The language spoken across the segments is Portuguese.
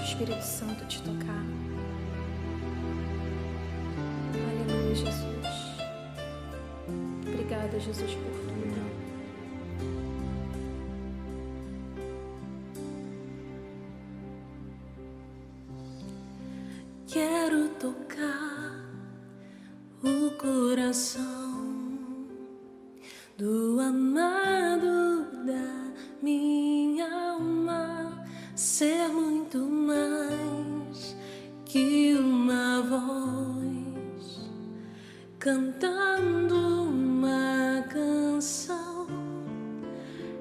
Deixa o Espírito Santo te tocar. Aleluia, Jesus. Obrigada, Jesus, por tudo. Quero tocar o coração do amado da minha alma, ser muito mais que uma voz cantando uma canção,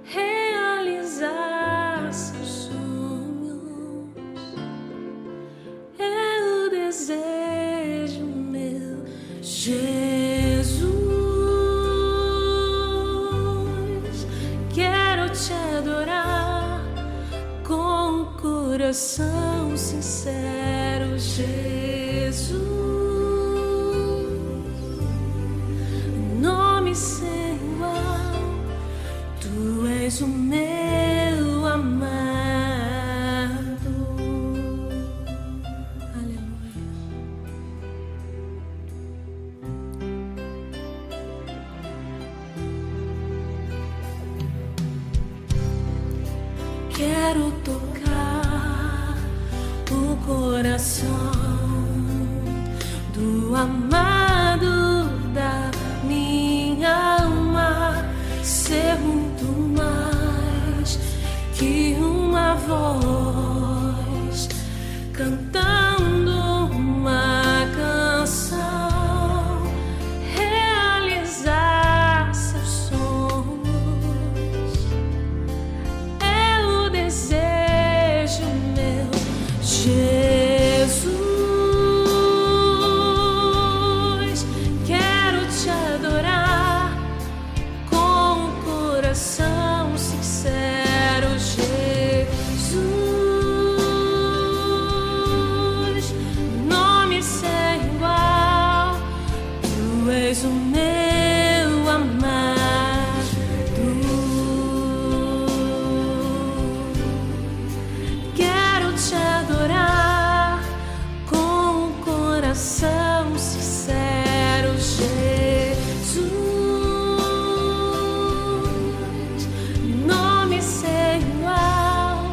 realizar seus sonhos é o desejo meu, Jesus. Quero te adorar com o coração sincero, Jesus. Nome sem igual, tu és o meu amado. Aleluia. Quero tocar o coração do amado da minha alma, ser muito mais que uma voz cantando uma canção, realizar seus sonhos é o desejo meu, Jesus. Quero te adorar com o coração sincero, Jesus. Nome sem igual, tu és o meu amado. Quero te adorar com o coração sincero, Jesus. Nome sem igual,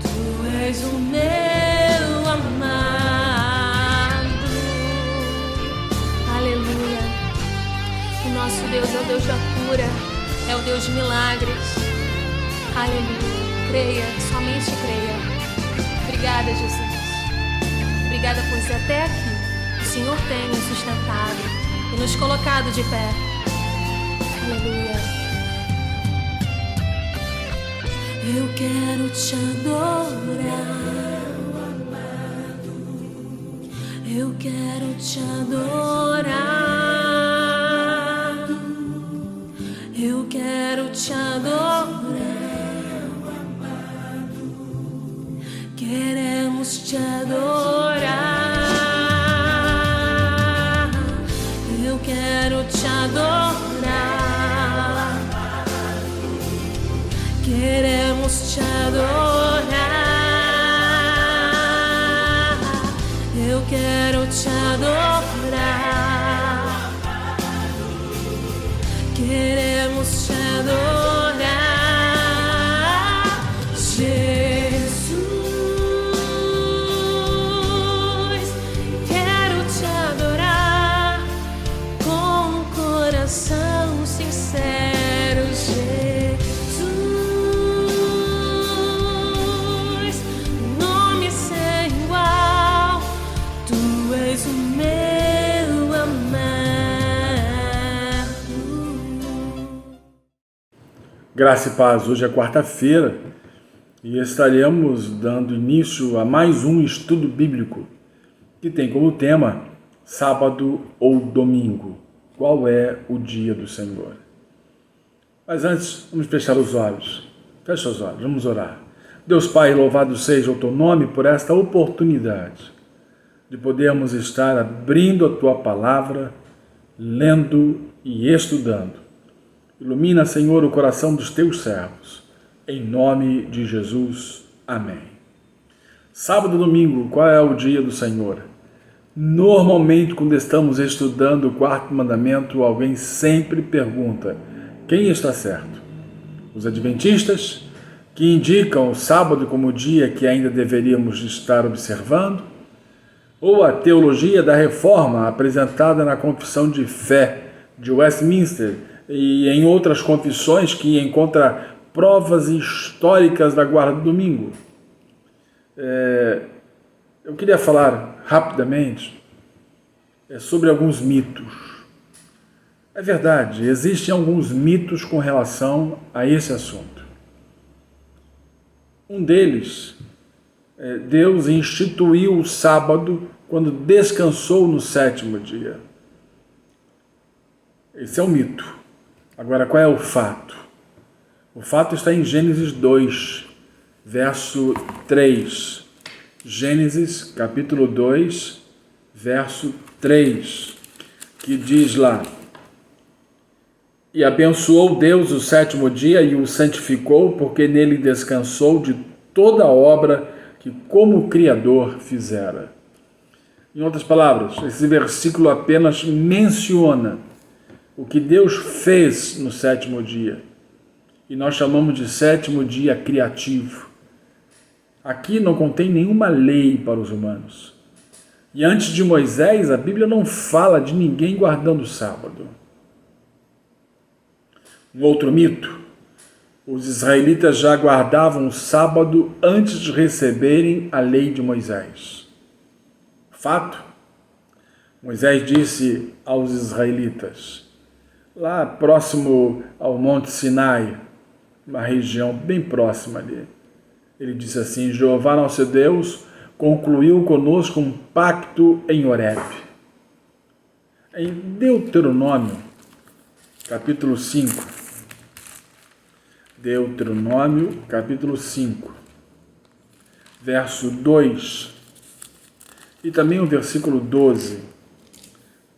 tu és o meu amado. Aleluia. O nosso Deus é o Deus da cura, é o Deus de milagres. Aleluia. Creia, somente creia. Obrigada, Jesus. Obrigada por ser até aqui. O Senhor tem nos sustentado e nos colocado de pé. Aleluia. Eu quero te adorar, eu quero te adorar, eu quero te adorar. Queremos te adorar, eu quero te adorar. Queremos te adorar, eu quero te adorar. Queremos te adorar, Jesus. Quero te adorar com o coração sincero, Jesus. Nome sem igual, tu és o meu amado. Graça e paz, hoje é quarta-feira e estaremos dando início a mais um estudo bíblico que tem como tema sábado ou domingo. Qual é o dia do Senhor? Mas antes, vamos fechar os olhos. Fecha os olhos, vamos orar. Deus Pai, louvado seja o teu nome por esta oportunidade de podermos estar abrindo a tua palavra, lendo e estudando. Ilumina, Senhor, o coração dos teus servos. Em nome de Jesus. Amém. Sábado e domingo, qual é o dia do Senhor? Normalmente, quando estamos estudando o quarto mandamento, alguém sempre pergunta: quem está certo? Os adventistas, que indicam o sábado como o dia que ainda deveríamos estar observando, ou a teologia da reforma apresentada na Confissão de Fé de Westminster e em outras confissões que encontra provas históricas da guarda do domingo. Eu queria falar rapidamente sobre alguns mitos. É verdade, existem alguns mitos com relação a esse assunto. Um deles, Deus instituiu o sábado quando descansou no sétimo dia. Esse é um mito. Agora, qual é o fato? O fato está em Gênesis 2, verso 3. Gênesis, capítulo 2, verso 3, que diz lá: E abençoou Deus o sétimo dia e o santificou, porque nele descansou de toda a obra que como Criador fizera. Em outras palavras, esse versículo apenas menciona o que Deus fez no sétimo dia. E nós chamamos de sétimo dia criativo. Aqui não contém nenhuma lei para os humanos. E antes de Moisés, a Bíblia não fala de ninguém guardando o sábado. Um outro mito: os israelitas já guardavam o sábado antes de receberem a lei de Moisés. Fato: Moisés disse aos israelitas, lá próximo ao Monte Sinai, uma região bem próxima ali, ele disse assim: Jeová nosso Deus concluiu conosco um pacto em Horebe. Em Deuteronômio, capítulo 5, Deuteronômio, capítulo 5, verso 2, e também o versículo 12.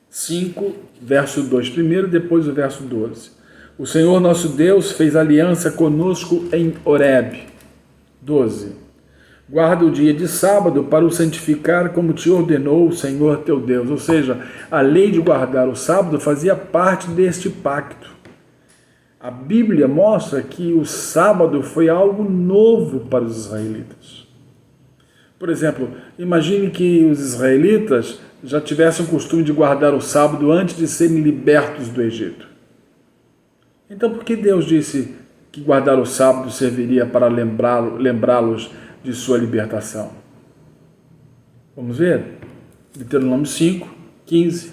5, verso 2 primeiro, depois o verso 12. O Senhor nosso Deus fez aliança conosco em Horebe. 12. Guarda o dia de sábado para o santificar como te ordenou o Senhor teu Deus. Ou seja, a lei de guardar o sábado fazia parte deste pacto. A Bíblia mostra que o sábado foi algo novo para os israelitas. Por exemplo, imagine que os israelitas já tivessem o costume de guardar o sábado antes de serem libertos do Egito. Então, por que Deus disse que guardar o sábado serviria para lembrá-los de sua libertação? Vamos ver? Deuteronômio 5, 15.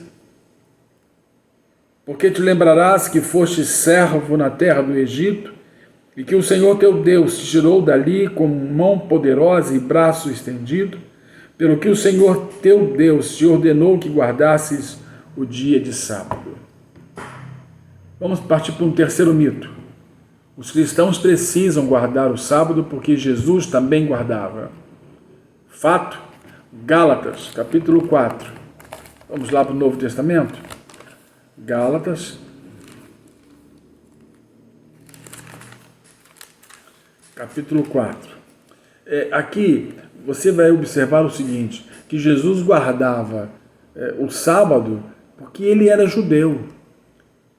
Porque te lembrarás que foste servo na terra do Egito, e que o Senhor teu Deus te tirou dali com mão poderosa e braço estendido, pelo que o Senhor teu Deus te ordenou que guardasses o dia de sábado. Vamos partir para um terceiro mito. Os cristãos precisam guardar o sábado porque Jesus também guardava. Fato: Gálatas, capítulo 4. Vamos lá para o Novo Testamento? Gálatas, capítulo 4. Aqui você vai observar o seguinte, que Jesus guardava o sábado porque ele era judeu.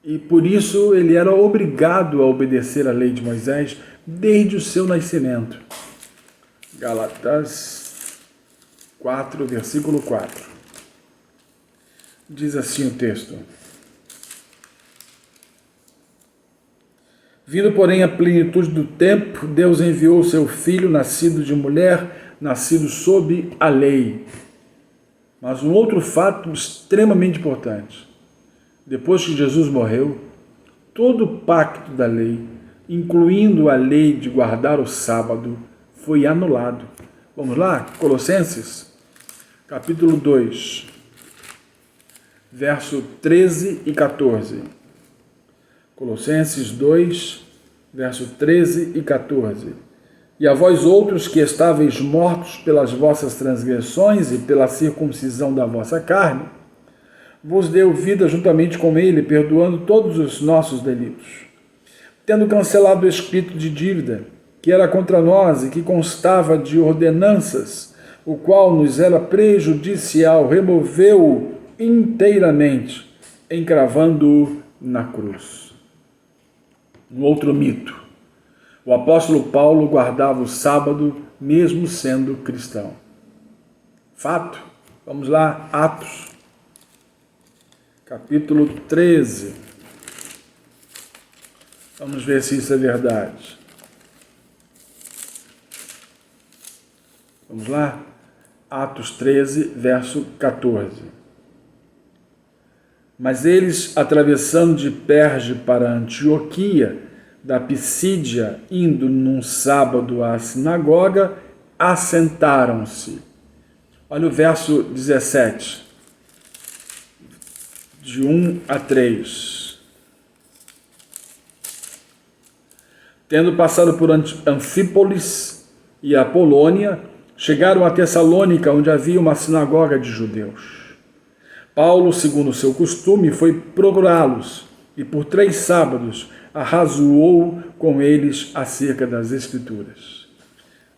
E por isso ele era obrigado a obedecer à lei de Moisés desde o seu nascimento. Gálatas 4, versículo 4. Diz assim o texto: Vindo, porém, a plenitude do tempo, Deus enviou o seu Filho, nascido de mulher, nascido sob a lei. Mas um outro fato extremamente importante: depois que Jesus morreu, todo o pacto da lei, incluindo a lei de guardar o sábado, foi anulado. Vamos lá? Colossenses, capítulo 2, verso 13 e 14. Colossenses 2, verso 13 e 14. E a vós outros que estáveis mortos pelas vossas transgressões e pela circuncisão da vossa carne, vos deu vida juntamente com ele, perdoando todos os nossos delitos, tendo cancelado o espírito de dívida, que era contra nós e que constava de ordenanças, o qual nos era prejudicial, removeu-o inteiramente, encravando-o na cruz. Um outro mito. O apóstolo Paulo guardava o sábado, mesmo sendo cristão. Fato. Vamos lá, Atos, capítulo 13. Vamos ver se isso é verdade. Vamos lá? Atos 13, verso 14. Mas eles, atravessando de Perge para Antioquia, da Pisídia, indo num sábado à sinagoga, assentaram-se. Olha o verso 17, de 1 a 3. Tendo passado por Anfípolis e Apolônia, chegaram a Tessalônica, onde havia uma sinagoga de judeus. Paulo, segundo o seu costume, foi procurá-los e por 3 sábados arrazoou com eles acerca das Escrituras.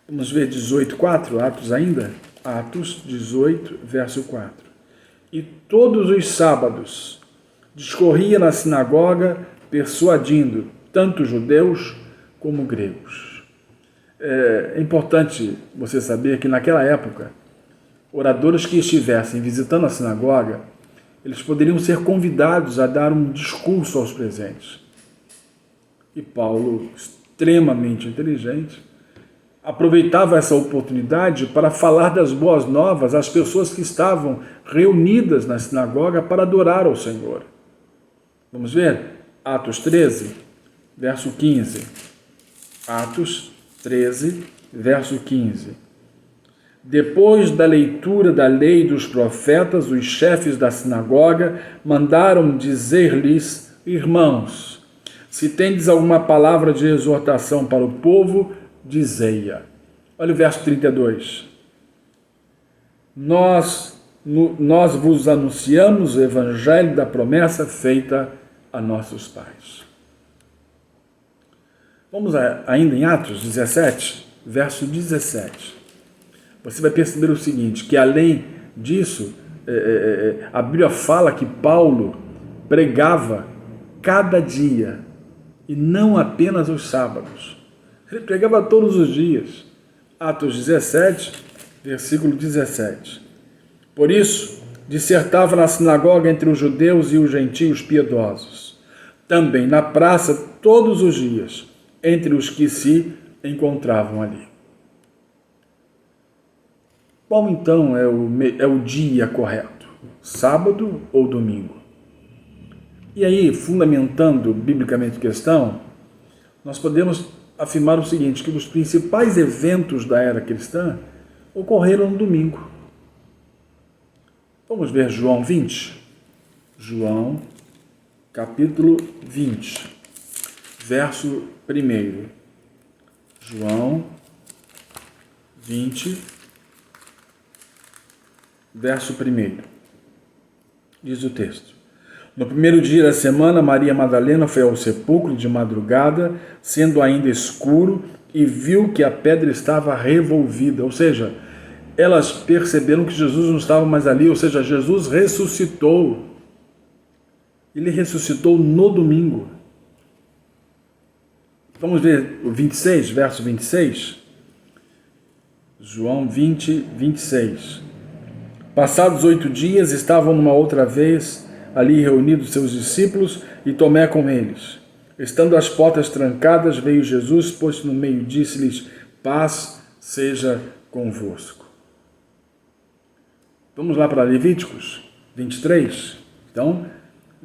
Vamos ver 18:4, Atos ainda? Atos 18, verso 4. E todos os sábados discorria na sinagoga, persuadindo tanto judeus como gregos. É importante você saber que naquela época, oradores que estivessem visitando a sinagoga, eles poderiam ser convidados a dar um discurso aos presentes. E Paulo, extremamente inteligente, aproveitava essa oportunidade para falar das boas novas às pessoas que estavam reunidas na sinagoga para adorar ao Senhor. Vamos ver? Atos 13, verso 15. Atos 13, verso 15. Depois da leitura da lei dos profetas, os chefes da sinagoga mandaram dizer-lhes: irmãos, se tendes alguma palavra de exortação para o povo, dizei-a. Olha o verso 32. Nós vos anunciamos o evangelho da promessa feita a nossos pais. Vamos ainda em Atos 17, verso 17. Você vai perceber o seguinte, que além disso, a Bíblia fala que Paulo pregava cada dia, e não apenas os sábados. Ele pregava todos os dias. Atos 17, versículo 17. Por isso, dissertava na sinagoga entre os judeus e os gentios piedosos. Também na praça todos os dias, entre os que se encontravam ali. Qual então é o dia correto? Sábado ou domingo? E aí, fundamentando biblicamente a questão, nós podemos afirmar o seguinte, que os principais eventos da era cristã ocorreram no domingo. Vamos ver João 20? João, capítulo 20, verso 1. João 20, verso 1. Diz o texto. No primeiro dia da semana, Maria Madalena foi ao sepulcro de madrugada, sendo ainda escuro, e viu que a pedra estava revolvida. Ou seja, elas perceberam que Jesus não estava mais ali, ou seja, Jesus ressuscitou. Ele ressuscitou no domingo. Vamos ver o 26, verso 26? João 20, 26. Passados 8 dias, estavam numa outra vez ali reunidos seus discípulos e Tomé com eles. Estando as portas trancadas, veio Jesus, pôs-se no meio e disse-lhes: paz seja convosco. Vamos lá para Levíticos 23. Então,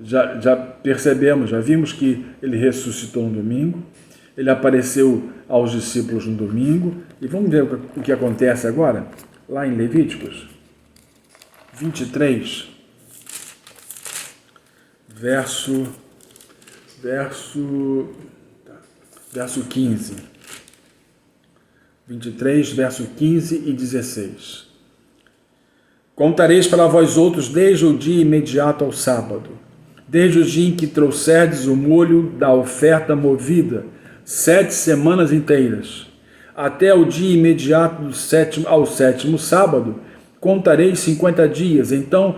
já percebemos, já vimos que ele ressuscitou no domingo, ele apareceu aos discípulos no domingo, e vamos ver o que acontece agora, lá em Levíticos 23, verso 15. 23, verso 15 e 16. Contareis para vós outros desde o dia imediato ao sábado, desde o dia em que trouxerdes o molho da oferta movida, 7 semanas inteiras. até o dia imediato ao sétimo sábado, contareis 50 dias, então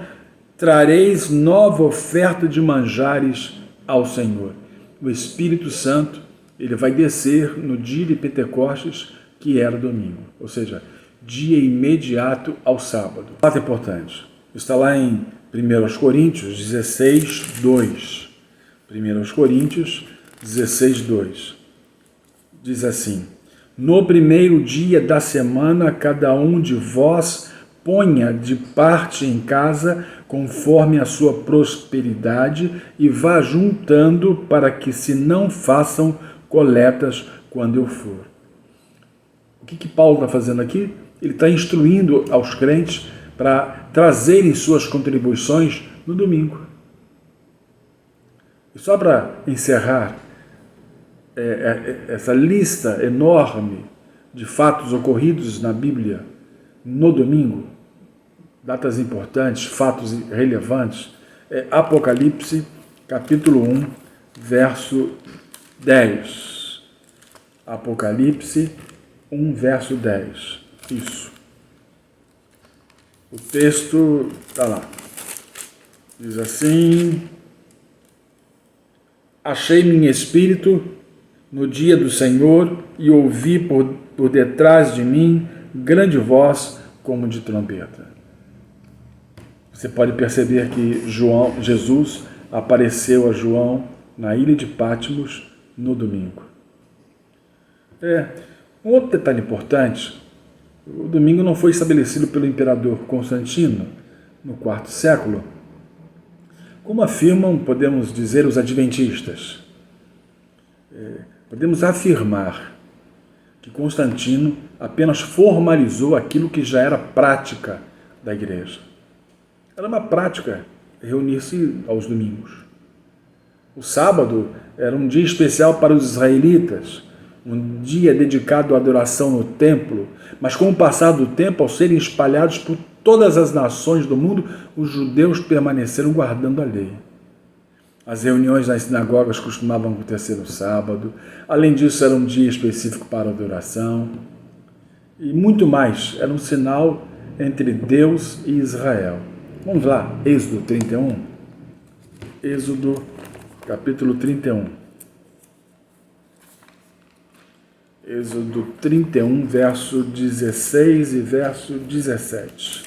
trareis nova oferta de manjares ao Senhor. O Espírito Santo, ele vai descer no dia de Pentecostes, que era domingo, ou seja, dia imediato ao sábado. Fato importante, está lá em 1 Coríntios 16, 2. 1 Coríntios 16, 2. Diz assim: no primeiro dia da semana, cada um de vós ponha de parte em casa, conforme a sua prosperidade, e vá juntando, para que se não façam coletas quando eu for. O que Paulo está fazendo aqui? Ele está instruindo aos crentes para trazerem suas contribuições no domingo. E só para encerrar essa lista enorme de fatos ocorridos na Bíblia no domingo, datas importantes, fatos relevantes, Apocalipse, capítulo 1, verso 10. Apocalipse 1, verso 10. Isso. O texto está lá. Diz assim: achei-me em espírito no dia do Senhor e ouvi por detrás de mim grande voz como de trombeta. Você pode perceber que Jesus apareceu a João na ilha de Patmos no domingo. Um outro detalhe importante: o domingo não foi estabelecido pelo imperador Constantino no IV século, como afirmam, podemos dizer, os adventistas. Podemos afirmar que Constantino apenas formalizou aquilo que já era prática da igreja. Era uma prática reunir-se aos domingos. O sábado era um dia especial para os israelitas, um dia dedicado à adoração no templo, mas com o passar do tempo, ao serem espalhados por todas as nações do mundo, os judeus permaneceram guardando a lei. As reuniões nas sinagogas costumavam acontecer no sábado. Além disso, era um dia específico para a adoração. E muito mais, era um sinal entre Deus e Israel. Vamos lá, Êxodo 31. Êxodo, capítulo 31. Êxodo 31, verso 16 e verso 17.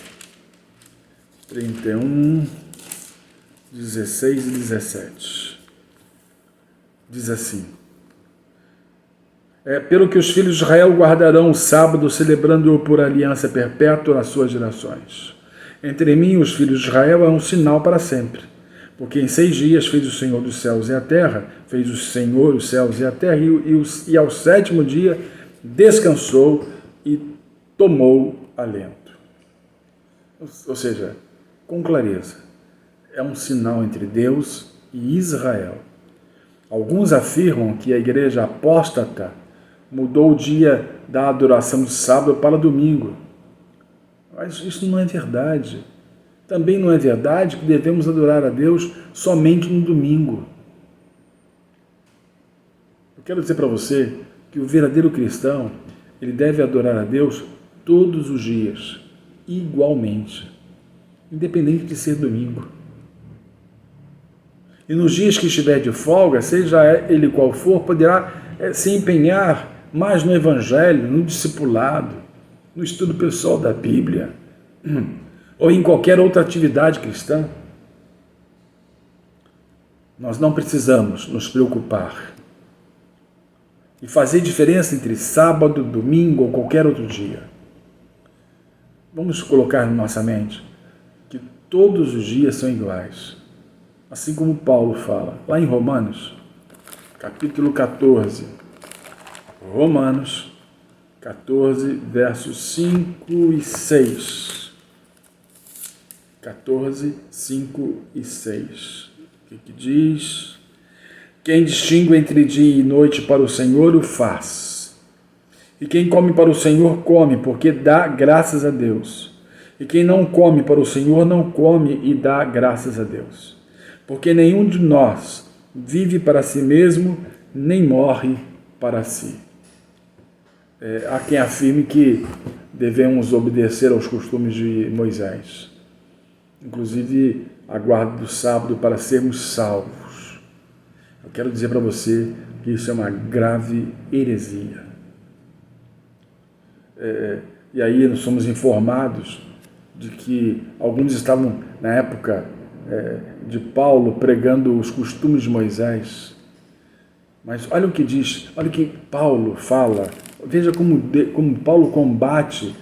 31, 16 e 17. Diz assim: pelo que os filhos de Israel guardarão o sábado, celebrando-o por aliança perpétua nas suas gerações. Entre mim e os filhos de Israel é um sinal para sempre. Porque em 6 dias fez o Senhor dos céus e a terra, fez o Senhor os céus e a terra, e ao 7º dia descansou e tomou alento. Ou seja, com clareza, é um sinal entre Deus e Israel. Alguns afirmam que a igreja apóstata mudou o dia da adoração do sábado para domingo. Mas isso não é verdade. Também não é verdade que devemos adorar a Deus somente no domingo. Eu quero dizer para você que o verdadeiro cristão, ele deve adorar a Deus todos os dias, igualmente, independente de ser domingo. E nos dias que estiver de folga, seja ele qual for, poderá se empenhar mais no Evangelho, no discipulado, no estudo pessoal da Bíblia, ou em qualquer outra atividade cristã. Nós não precisamos nos preocupar e fazer diferença entre sábado, domingo ou qualquer outro dia. Vamos colocar na nossa mente que todos os dias são iguais. Assim como Paulo fala, lá em Romanos, capítulo 14. Romanos 14, versos 5 e 6. 14, 5 e 6. O que diz? Quem distingue entre dia e noite para o Senhor o faz. E quem come para o Senhor come, porque dá graças a Deus. E quem não come para o Senhor não come e dá graças a Deus. Porque nenhum de nós vive para si mesmo, nem morre para si. há quem afirme que devemos obedecer aos costumes de Moisés, inclusive a guarda do sábado para sermos salvos. Eu quero dizer para você que isso é uma grave heresia. E aí nós somos informados de que alguns estavam, na época de Paulo, pregando os costumes de Moisés. Mas olha o que diz, olha o que Paulo fala. Veja como Paulo combate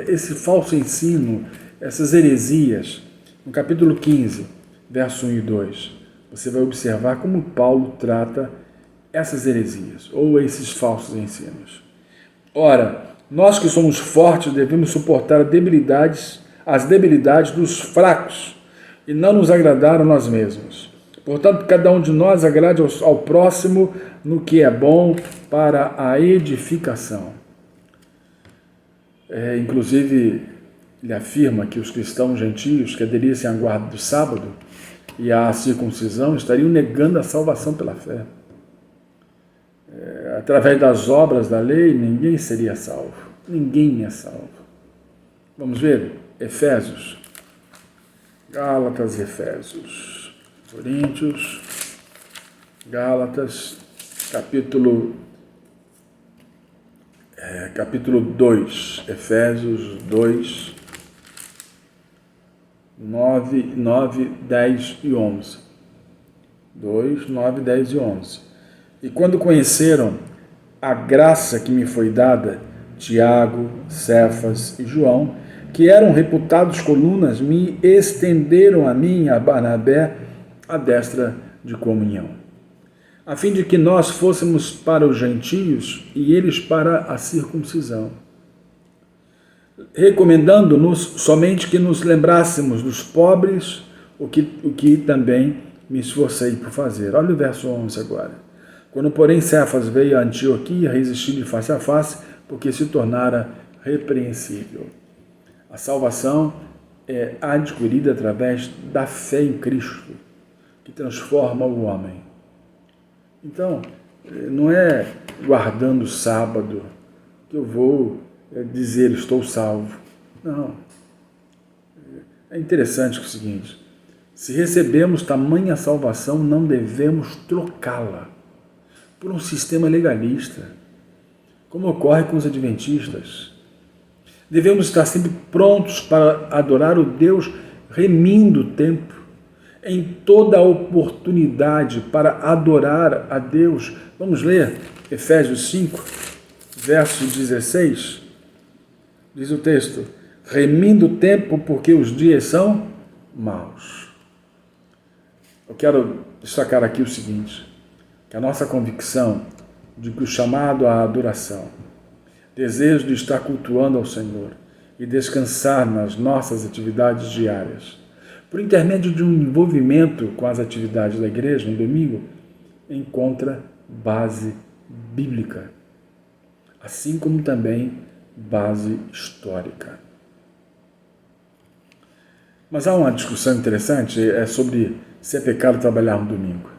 esse falso ensino, essas heresias. No capítulo 15, verso 1 e 2, você vai observar como Paulo trata essas heresias, ou esses falsos ensinos. Ora, nós que somos fortes devemos suportar as debilidades dos fracos e não nos agradar a nós mesmos. Portanto, cada um de nós agrade ao próximo no que é bom para a edificação. Inclusive, ele afirma que os cristãos gentios que aderissem à guarda do sábado e à circuncisão estariam negando a salvação pela fé. Através das obras da lei, ninguém seria salvo. Ninguém é salvo. Vamos ver? Efésios. Gálatas e Efésios. Coríntios. Gálatas, capítulo 2. Efésios 2, 9, 10 e 11. 2, 9, 10 e 11. E quando conheceram a graça que me foi dada, Tiago, Cefas e João, que eram reputados colunas, me estenderam a mim, a Barnabé, a destra de comunhão, a fim de que nós fôssemos para os gentios e eles para a circuncisão, recomendando-nos somente que nos lembrássemos dos pobres, o que também me esforcei por fazer. Olha o verso 11 agora. Quando, porém, Cefas veio a Antioquia, resisti de face a face, porque se tornara repreensível. A salvação é adquirida através da fé em Cristo, que transforma o homem. Então, não é guardando o sábado que eu vou dizer estou salvo. Não. É interessante o seguinte, se recebemos tamanha salvação, não devemos trocá-la por um sistema legalista, como ocorre com os adventistas. Devemos estar sempre prontos para adorar o Deus remindo o tempo, em toda a oportunidade para adorar a Deus. Vamos ler Efésios 5, verso 16. Diz o texto, remindo o tempo porque os dias são maus. Eu quero destacar aqui o seguinte, que a nossa convicção de que o chamado à adoração, desejo de estar cultuando ao Senhor e descansar nas nossas atividades diárias, por intermédio de um envolvimento com as atividades da igreja no domingo, encontra base bíblica, assim como também base histórica. Mas há uma discussão interessante, sobre se é pecado trabalhar no domingo.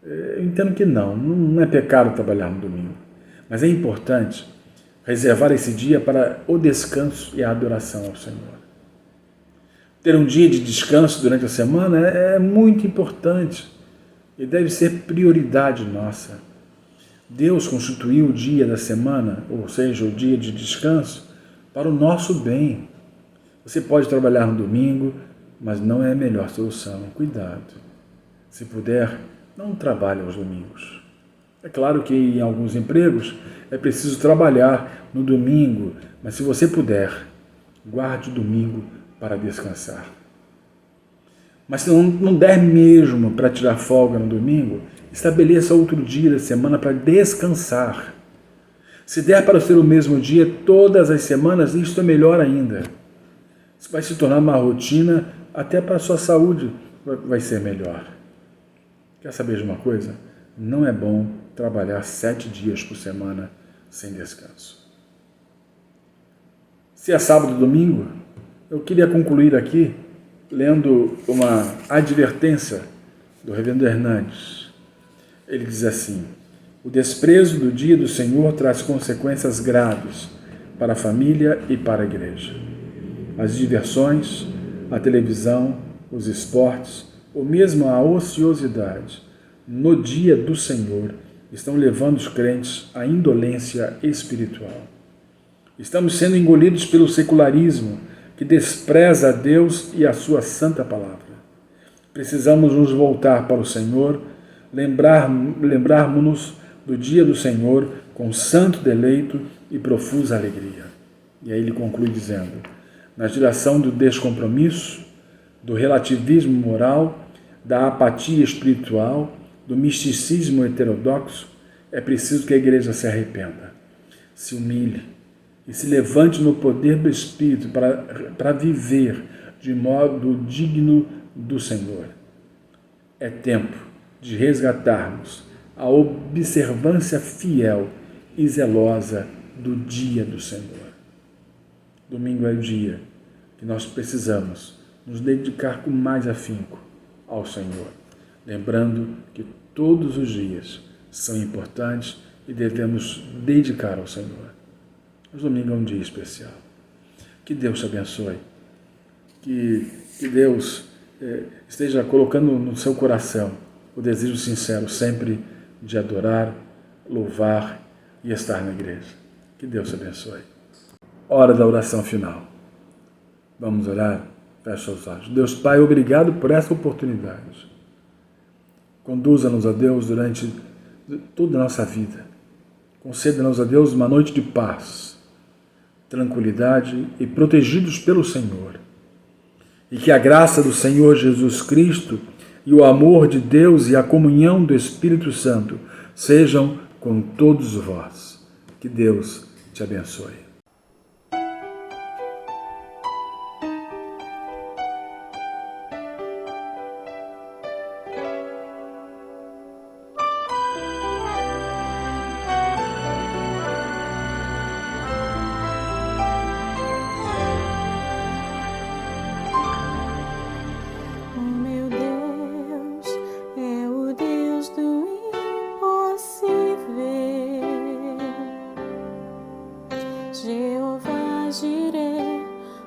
Eu entendo que não é pecado trabalhar no domingo, mas é importante reservar esse dia para o descanso e a adoração ao Senhor. Ter um dia de descanso durante a semana é muito importante e deve ser prioridade nossa. Deus constituiu o dia da semana, ou seja, o dia de descanso, para o nosso bem. Você pode trabalhar no domingo, mas não é a melhor solução. Cuidado. Se puder, não trabalhe aos domingos. É claro que em alguns empregos é preciso trabalhar no domingo, mas se você puder, guarde o domingo para descansar. Mas se não der mesmo para tirar folga no domingo, estabeleça outro dia da semana para descansar. Se der para ser o mesmo dia todas as semanas, isso é melhor ainda. Isso vai se tornar uma rotina, até para a sua saúde vai ser melhor. Quer saber de uma coisa? Não é bom trabalhar 7 dias por semana sem descanso. Se é sábado ou domingo, eu queria concluir aqui lendo uma advertência do reverendo Hernandes. Ele diz assim, O desprezo do dia do Senhor traz consequências graves para a família e para a igreja. As diversões, a televisão, os esportes, ou mesmo a ociosidade, no dia do Senhor, estão levando os crentes à indolência espiritual. Estamos sendo engolidos pelo secularismo, que despreza a Deus e a sua santa palavra. Precisamos nos voltar para o Senhor, lembrarmos-nos do dia do Senhor com santo deleito e profusa alegria. E aí ele conclui dizendo: na geração do descompromisso, do relativismo moral, da apatia espiritual, do misticismo heterodoxo, é preciso que a igreja se arrependa, se humilhe e se levante no poder do Espírito para viver de modo digno do Senhor. É tempo de resgatarmos a observância fiel e zelosa do dia do Senhor. Domingo é o dia que nós precisamos nos dedicar com mais afinco ao Senhor, lembrando que todos os dias são importantes e devemos dedicar ao Senhor. Mas domingo é um dia especial. Que Deus te abençoe. Que Deus esteja colocando no seu coração o desejo sincero sempre de adorar, louvar e estar na igreja. Que Deus te abençoe. Hora da oração final. Vamos orar? Fecha os olhos. Deus Pai, obrigado por essa oportunidade. Conduza-nos a Deus durante toda a nossa vida. Conceda-nos a Deus uma noite de paz, tranquilidade e protegidos pelo Senhor. E que a graça do Senhor Jesus Cristo e o amor de Deus e a comunhão do Espírito Santo sejam com todos vós. Que Deus te abençoe. Jeová Jireh,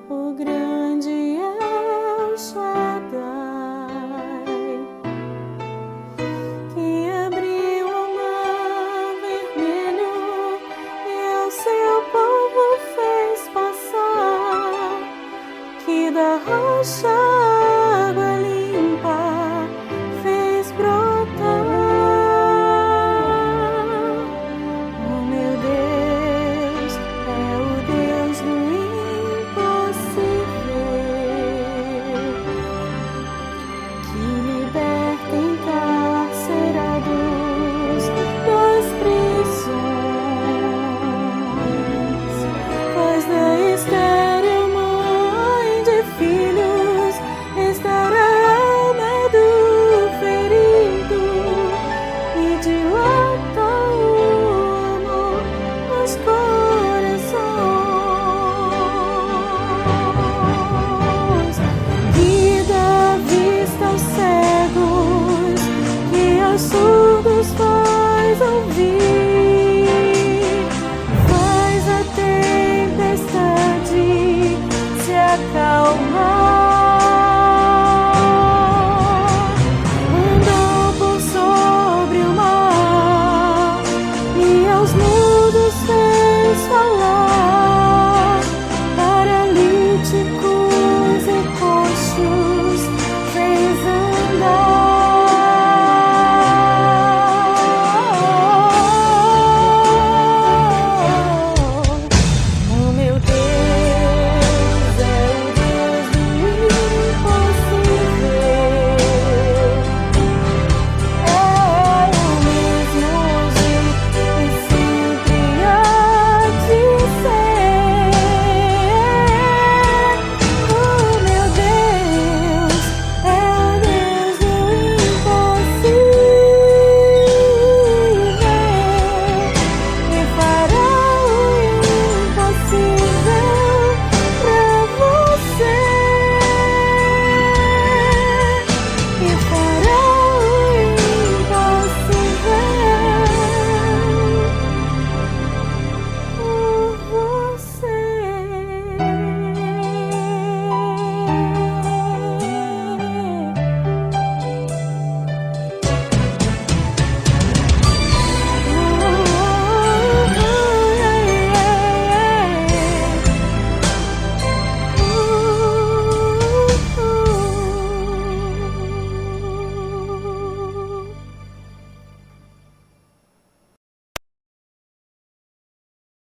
o grande El Shaddai, que abriu o mar vermelho e ao seu povo fez passar, que da rocha água limpa fez brotar. Oh meu Deus, é o Deus do impossível, que liberta encarcerados das prisões, faz da estéril mãe de filhos estar a alma do ferido e dilata o amor nos corações, que dá vista aos cegos, que aos surdos